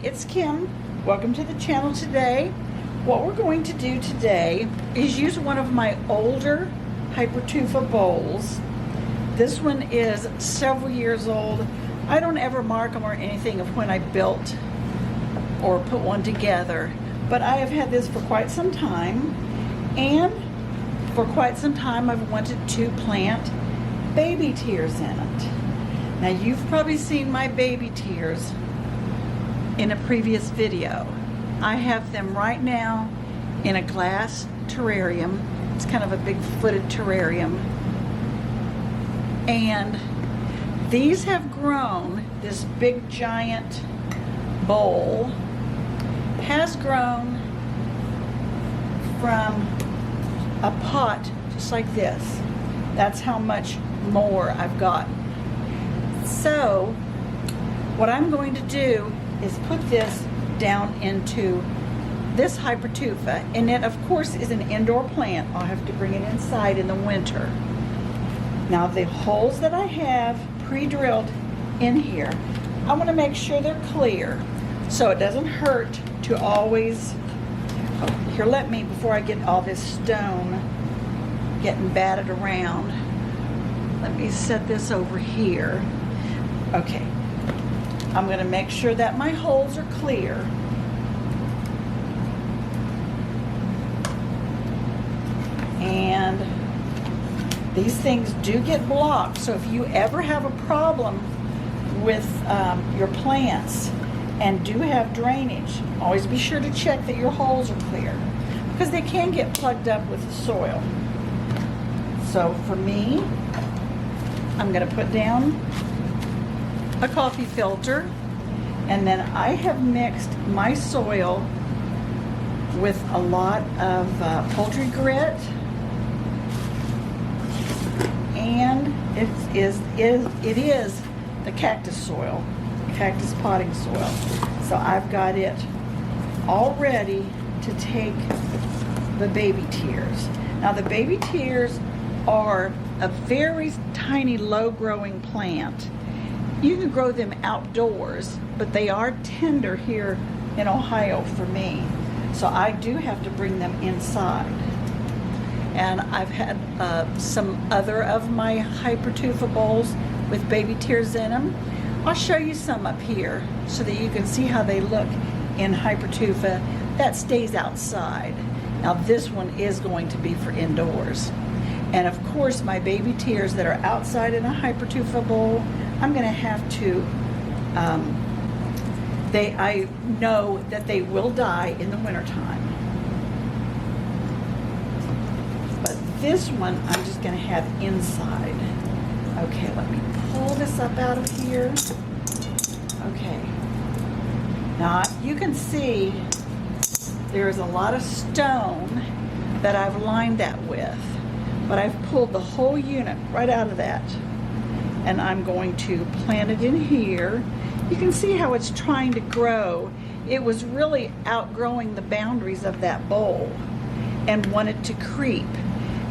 It's Kim. Welcome to the channel today. What we're going to do today is use one of my older Hypertufa bowls. This one is several years old. I don't ever mark them or anything of when I built or put one together, but I have had this for quite some time, and for quite some time I've wanted to plant baby tears in it. Now you've probably seen my baby tears in a previous video. I have them right now in a glass terrarium. It's kind of a big footed terrarium. And these have grown, this big giant bowl has grown from a pot just like this. That's how much more I've got. So what I'm going to do is put this down into this Hypertufa, and it of course is an indoor plant. I'll have to bring it inside in the winter. Now the holes that I have pre-drilled in here, I want to make sure they're clear so it doesn't hurt to always, here, let me, before I get all this stone getting batted around, let me set this over here. Okay, I'm going to make sure that my holes are clear. And these things do get blocked, so if you ever have a problem with your plants and do have drainage, always be sure to check that your holes are clear, because they can get plugged up with the soil. So for me, I'm going to put down a coffee filter, and then I have mixed my soil with a lot of poultry grit, and it is the cactus soil, cactus potting soil. So I've got it all ready to take the baby tears. Now the baby tears are a very tiny low growing plant. You can grow them outdoors, but they are tender here in Ohio for me. So I do have to bring them inside. And I've had some other of my Hypertufa bowls with baby tears in them. I'll show you some up here so that you can see how they look in Hypertufa that stays outside. Now this one is going to be for indoors. And of course my baby tears that are outside in a Hypertufa bowl, I'm going to have to, I know that they will die in the wintertime. But this one I'm just going to have inside. Okay, let me pull this up out of here. Okay. Now you can see there's a lot of stone that I've lined that with, but I've pulled the whole unit right out of that. And I'm going to plant it in here. You can see how it's trying to grow. It was really outgrowing the boundaries of that bowl and wanted to creep.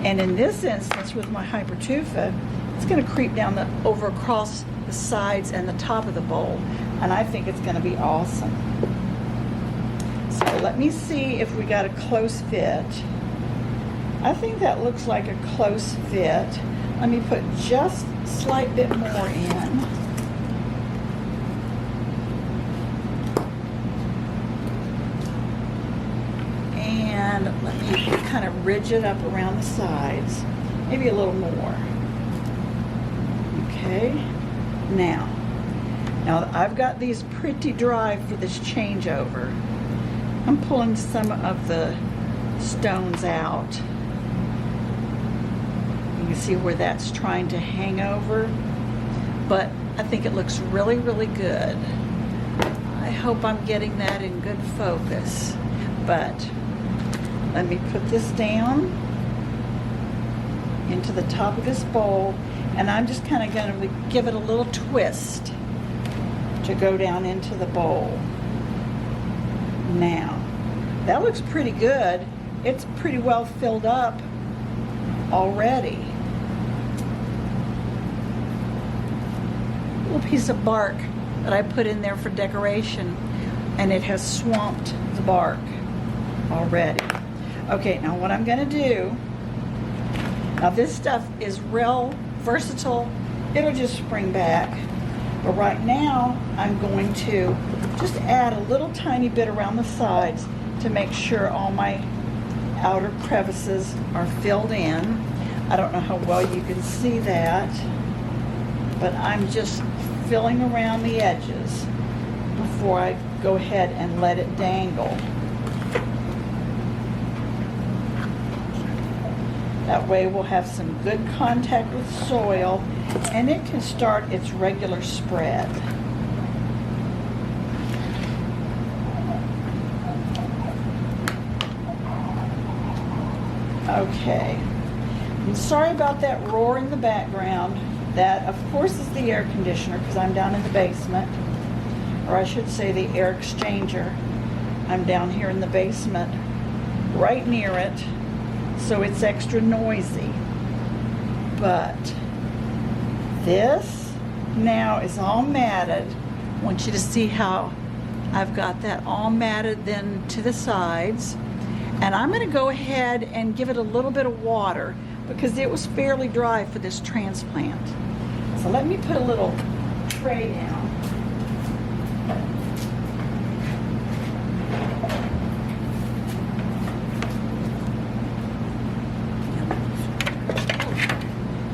And in this instance with my Hypertufa, it's going to creep down over across the sides and the top of the bowl. And I think it's going to be awesome. So let me see if we got a close fit. I think that looks like a close fit. Let me put just a slight bit more in. And let me kind of ridge it up around the sides. Maybe a little more. Okay. Now I've got these pretty dry for this changeover. I'm pulling some of the stones out. You see where that's trying to hang over, but I think it looks really, really good. I hope I'm getting that in good focus, but let me put this down into the top of this bowl, and I'm just kind of going to give it a little twist to go down into the bowl. Now, that looks pretty good. It's pretty well filled up already. Little piece of bark that I put in there for decoration. and it has swamped the bark already. Okay, now what I'm going to do, now this stuff is real versatile. It'll just spring back. But right now, I'm going to just add a little tiny bit around the sides to make sure all my outer crevices are filled in. I don't know how well you can see that, but I'm just filling around the edges before I go ahead and let it dangle. That way we'll have some good contact with soil and it can start its regular spread. Okay. I'm sorry about that roar in the background. That, of course, is the air conditioner because I'm down in the basement. Or I should say the air exchanger. I'm down here in the basement, right near it. So it's extra noisy. But this now is all matted. I want you to see how I've got that all matted then to the sides. And I'm going to go ahead and give it a little bit of water because it was fairly dry for this transplant. So let me put a little tray down.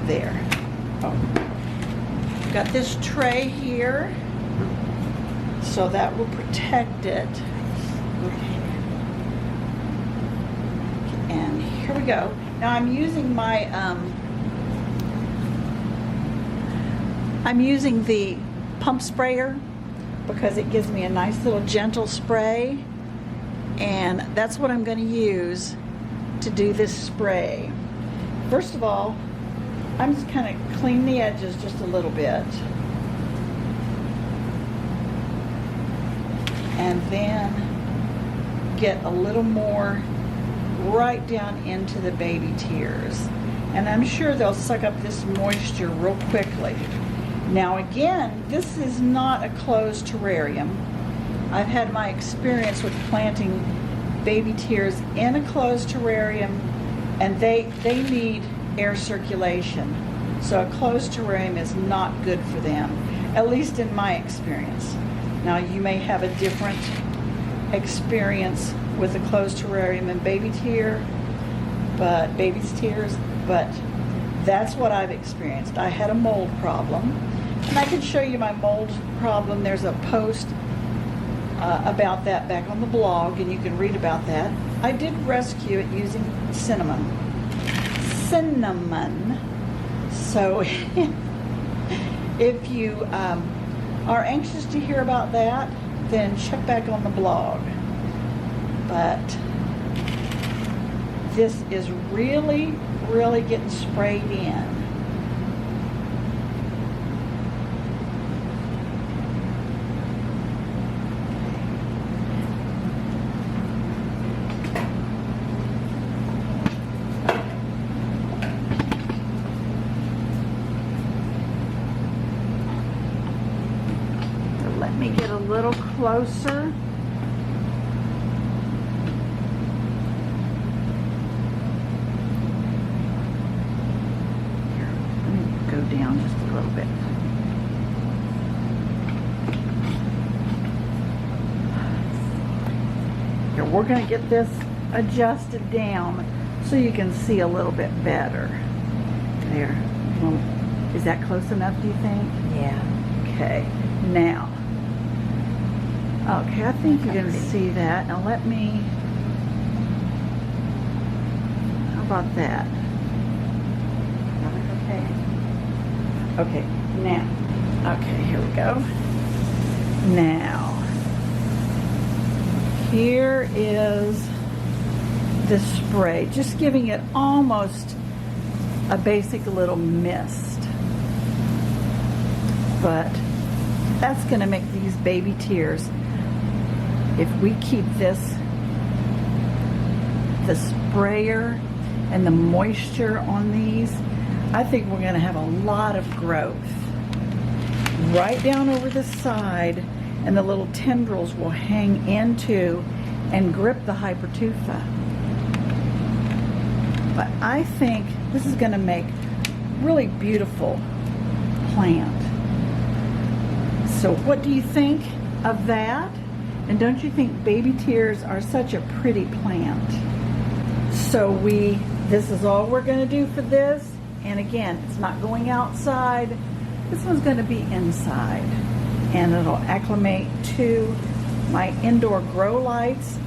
There. Oh. Got this tray here, so that will protect it. And here we go. Now I'm using my I'm using the pump sprayer because it gives me a nice little gentle spray, and that's what I'm going to use to do this spray. First of all, I'm just kind of clean the edges just a little bit. And then get a little more right down into the baby tears. And I'm sure they'll suck up this moisture real quickly. Now again, this is not a closed terrarium. I've had my experience with planting baby tears in a closed terrarium, and they need air circulation. So a closed terrarium is not good for them, at least in my experience. Now you may have a different experience with a closed terrarium and baby's tears, but that's what I've experienced. I had a mold problem, and I can show you my mold problem. There's a post about that back on the blog, and you can read about that. I did rescue it using cinnamon. So if you are anxious to hear about that, then check back on the blog. But this is really, really getting sprayed in. Let me get a little closer. Here, let me go down just a little bit. Here, we're going to get this adjusted down so you can see a little bit better. There. Well, is that close enough, do you think? Yeah. Okay. Now. Okay, I think you can see that. Now let me, how about that? Okay. Okay, now, okay, here we go. Now, here is the spray, just giving it almost a basic little mist. But that's going to make these baby tears. If we keep this, the sprayer and the moisture on these, I think we're going to have a lot of growth right down over the side, and the little tendrils will hang into and grip the Hypertufa. But I think this is going to make really beautiful plant. So what do you think of that? And don't you think baby tears are such a pretty plant? So this is all we're going to do for this. And again, it's not going outside. This one's going to be inside. And it'll acclimate to my indoor grow lights.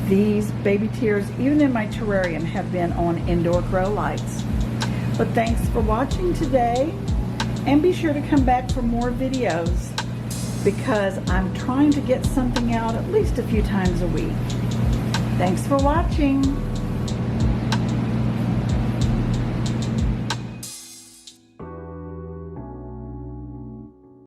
These baby tears, even in my terrarium, have been on indoor grow lights. But thanks for watching today. And be sure to come back for more videos, because I'm trying to get something out at least a few times a week. Thanks for watching.